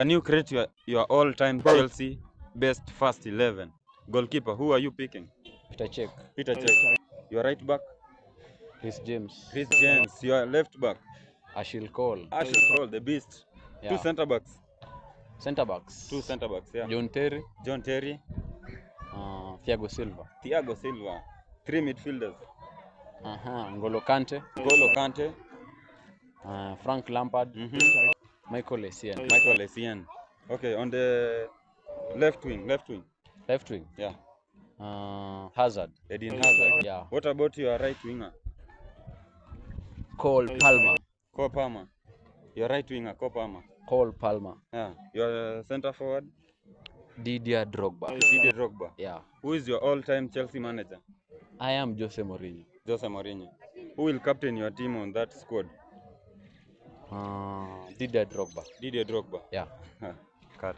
Can you create your all-time Chelsea best first 11? Goalkeeper, who are you picking? Peter Cech. Peter Cech. Your right back? Chris James. Chris James. Your left back? Achille Cole. Achille Cole, the beast. Yeah. Two center backs. Center backs. Two center backs, yeah. John Terry. John Terry. Thiago Silva. Thiago Silva. Three midfielders. N'Golo Kante. N'Golo Kante. Frank Lampard. Michael Essien. Michael Essien. Okay, on the left wing. Left wing. Yeah. Hazard. Eden Hazard. Yeah. What about your right winger? Cole Palmer. Cole Palmer. Your right winger, Cole Palmer. Cole Palmer. Yeah. Your center forward? Didier Drogba. Didier Drogba. Yeah. Who is your all-time Chelsea manager? I am Jose Mourinho. Jose Mourinho. Who will captain your team on that squad? Didier Drogba. Didier Drogba. Yeah. Cut.